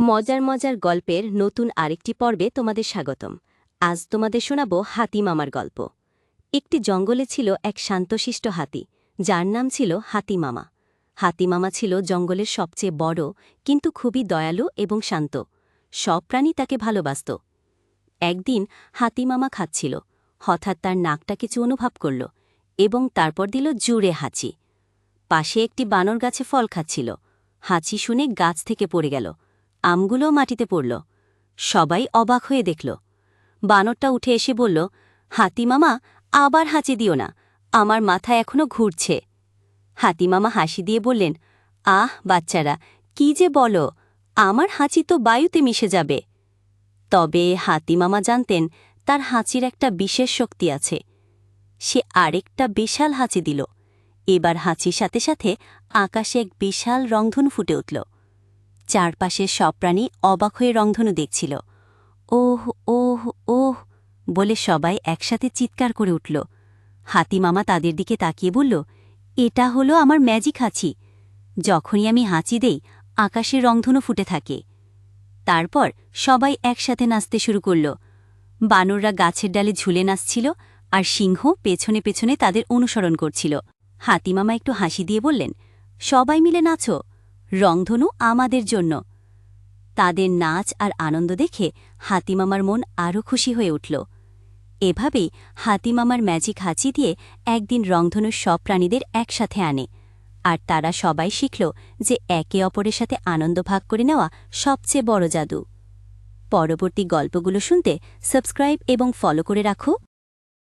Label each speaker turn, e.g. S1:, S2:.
S1: মজার মজার গল্পের নতুন আরেকটি পর্বে তোমাদের স্বাগতম। আজ তোমাদের শোনাব হাতি মামার গল্প। একটি জঙ্গলে ছিল এক শান্তশিষ্ট হাতি, যার নাম ছিল হাতি মামা। হাতি মামা ছিল জঙ্গলের সবচেয়ে বড়, কিন্তু খুবই দয়ালু এবং শান্ত। সব প্রাণী তাকে ভালোবাসত। একদিন হাতি মামা খাচ্ছিল, হঠাৎ তার নাকটা কিছু অনুভব করল এবং তারপর দিল জুড়ে হাঁচি। পাশে একটি বানর গাছে ফল খাচ্ছিল, হাঁচি শুনে গাছ থেকে পড়ে গেল, আমগুলোও মাটিতে পড়ল। সবাই অবাক হয়ে দেখল। বানরটা উঠে এসে বলল, হাতিমামা, আবার হাঁচি দিও না, আমার মাথা এখনো ঘুরছে। হাতিমামা হাসি দিয়ে বললেন, আহ বাচ্চারা, কি যে বলো, আমার হাঁচি তো বায়ুতে মিশে যাবে। তবে হাতিমামা জানতেন তার হাঁচির একটা বিশেষ শক্তি আছে। সে আরেকটা বিশাল হাঁচি দিল। এবার হাঁচির সাথে সাথে আকাশে এক বিশাল রংধনু ফুটে উঠল। চারপাশের সব প্রাণী অবাক হয়ে রংধনু দেখছিল। ওহ ওহ ওহ বলে সবাই একসাথে চিৎকার করে উঠল। হাতিমামা তাদের দিকে তাকিয়ে বলল, এটা হলো আমার ম্যাজিক হাঁচি। যখনই আমি হাঁচি দেই, আকাশের রংধনু ফুটে থাকে। তারপর সবাই একসাথে নাচতে শুরু করল। বানররা গাছের ডালে ঝুলে নাচছিল, আর সিংহ পেছনে পেছনে তাদের অনুসরণ করছিল। হাতিমামা একটু হাসি দিয়ে বললেন, সবাই মিলে নাচো, রংধনু আমাদের জন্য। তাদের নাচ আর আনন্দ দেখে হাতিমামার মন আরও খুশি হয়ে উঠল। এভাবেই হাতিমামার ম্যাজিক হাঁচি দিয়ে একদিন রংধনুর সব প্রাণীদের একসাথে আনে, আর তারা সবাই শিখল যে একে অপরের সাথে আনন্দ ভাগ করে নেওয়া সবচেয়ে বড় জাদু। পরবর্তী গল্পগুলো শুনতে সাবস্ক্রাইব এবং ফলো করে রাখো।